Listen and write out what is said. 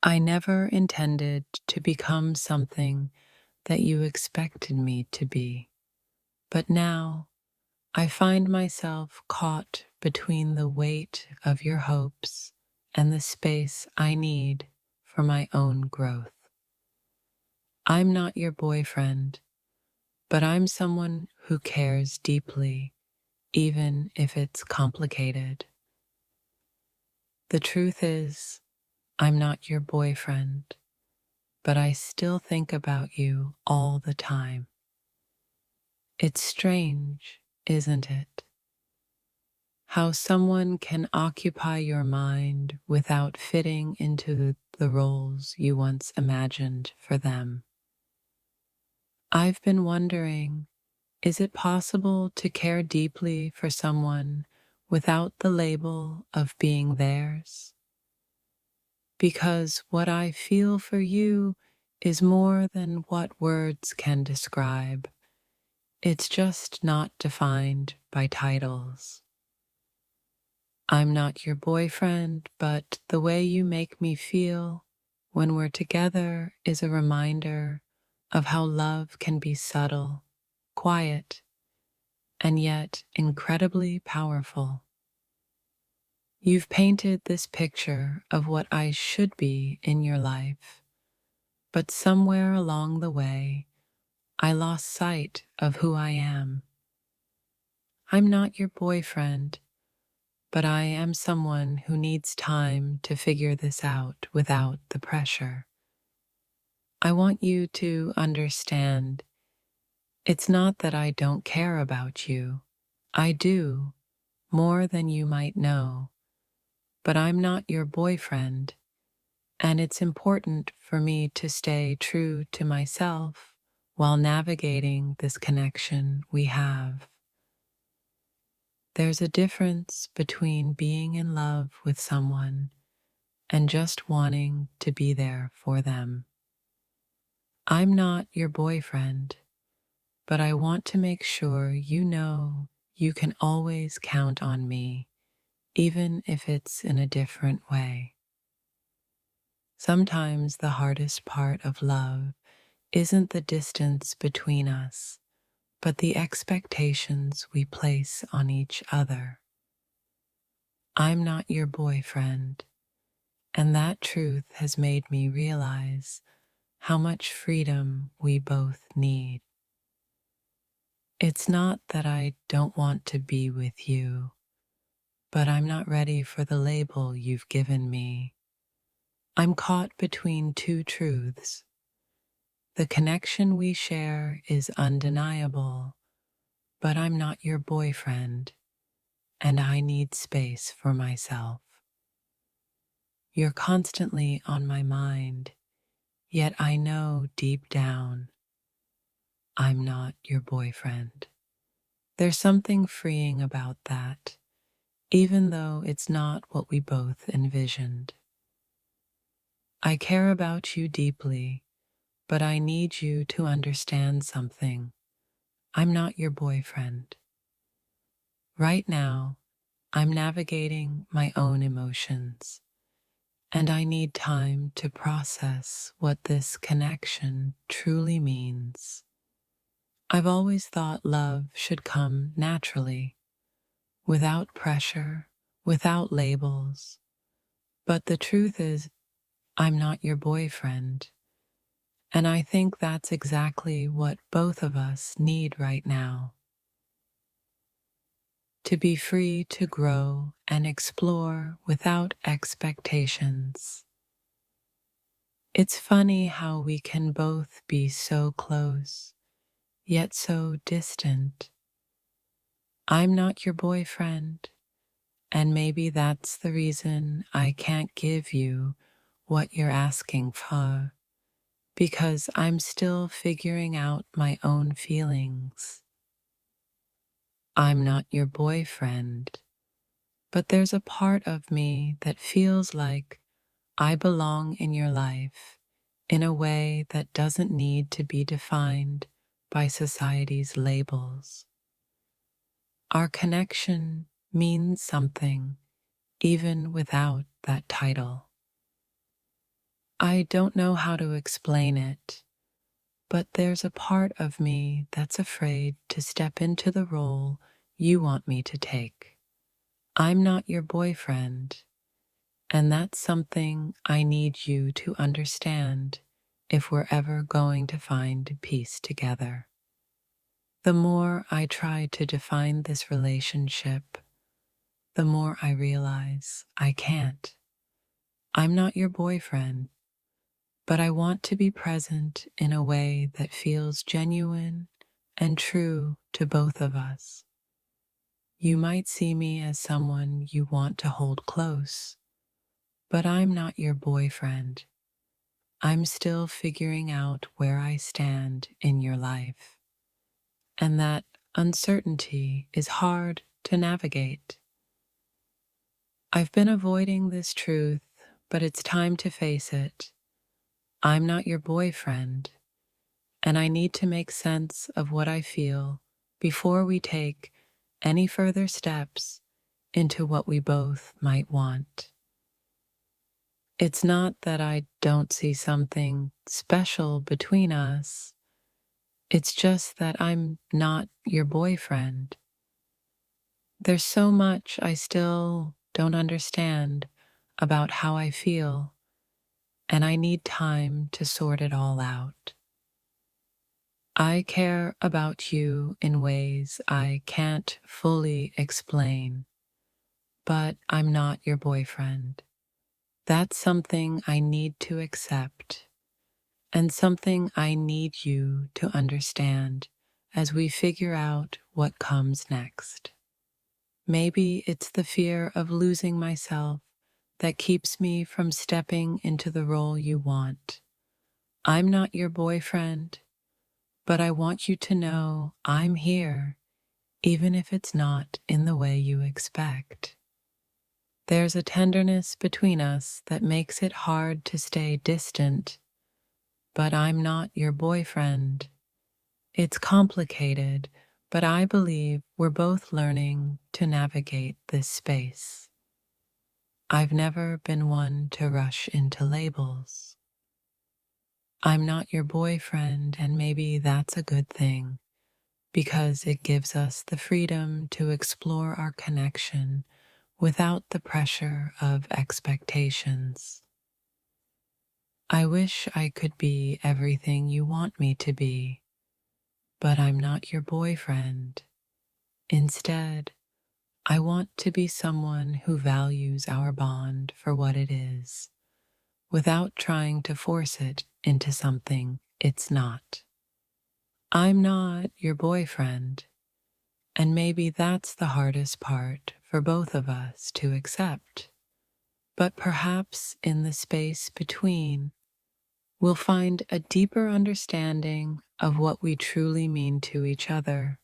I never intended to become something that you expected me to be, but now I find myself caught between the weight of your hopes and the space I need for my own growth. I'm not your boyfriend, but I'm someone who cares deeply, even if it's complicated. The truth is, I'm not your boyfriend, but I still think about you all the time. It's strange, isn't it? How someone can occupy your mind without fitting into the roles you once imagined for them. I've been wondering, is it possible to care deeply for someone without the label of being theirs? Because what I feel for you is more than what words can describe. It's just not defined by titles. I'm not your boyfriend, but the way you make me feel when we're together is a reminder of how love can be subtle, quiet, and yet incredibly powerful. You've painted this picture of what I should be in your life, but somewhere along the way, I lost sight of who I am. I'm not your boyfriend, but I am someone who needs time to figure this out without the pressure. I want you to understand it's not that I don't care about you. I do, more than you might know, but I'm not your boyfriend, and it's important for me to stay true to myself while navigating this connection we have. There's a difference between being in love with someone and just wanting to be there for them. I'm not your boyfriend, but I want to make sure you know you can always count on me, even if it's in a different way. Sometimes the hardest part of love isn't the distance between us, but the expectations we place on each other. I'm not your boyfriend, and that truth has made me realize how much freedom we both need. It's not that I don't want to be with you, but I'm not ready for the label you've given me. I'm caught between two truths. The connection we share is undeniable, but I'm not your boyfriend, and I need space for myself. You're constantly on my mind, yet I know deep down I'm not your boyfriend. There's something freeing about that, even though it's not what we both envisioned. I care about you deeply, but I need you to understand something. I'm not your boyfriend. Right now, I'm navigating my own emotions, and I need time to process what this connection truly means. I've always thought love should come naturally, without pressure, without labels. But the truth is, I'm not your boyfriend. And I think that's exactly what both of us need right now. To be free to grow and explore without expectations. It's funny how we can both be so close, yet so distant. I'm not your boyfriend, and maybe that's the reason I can't give you what you're asking for, because I'm still figuring out my own feelings. I'm not your boyfriend, but there's a part of me that feels like I belong in your life in a way that doesn't need to be defined by society's labels. Our connection means something even without that title. I don't know how to explain it, but there's a part of me that's afraid to step into the role you want me to take. I'm not your boyfriend, and that's something I need you to understand if we're ever going to find peace together. The more I try to define this relationship, the more I realize I can't. I'm not your boyfriend, but I want to be present in a way that feels genuine and true to both of us. You might see me as someone you want to hold close, but I'm not your boyfriend. I'm still figuring out where I stand in your life, and that uncertainty is hard to navigate. I've been avoiding this truth, but it's time to face it. I'm not your boyfriend, and I need to make sense of what I feel before we take any further steps into what we both might want. It's not that I don't see something special between us, it's just that I'm not your boyfriend. There's so much I still don't understand about how I feel, and I need time to sort it all out. I care about you in ways I can't fully explain, but I'm not your boyfriend. That's something I need to accept, and something I need you to understand as we figure out what comes next. Maybe it's the fear of losing myself that keeps me from stepping into the role you want. I'm not your boyfriend, but I want you to know I'm here, even if it's not in the way you expect. There's a tenderness between us that makes it hard to stay distant, but I'm not your boyfriend. It's complicated, but I believe we're both learning to navigate this space. I've never been one to rush into labels. I'm not your boyfriend, and maybe that's a good thing, because it gives us the freedom to explore our connection without the pressure of expectations. I wish I could be everything you want me to be, but I'm not your boyfriend. Instead, I want to be someone who values our bond for what it is, without trying to force it into something it's not. I'm not your boyfriend, and maybe that's the hardest part for both of us to accept. But perhaps in the space between, we'll find a deeper understanding of what we truly mean to each other.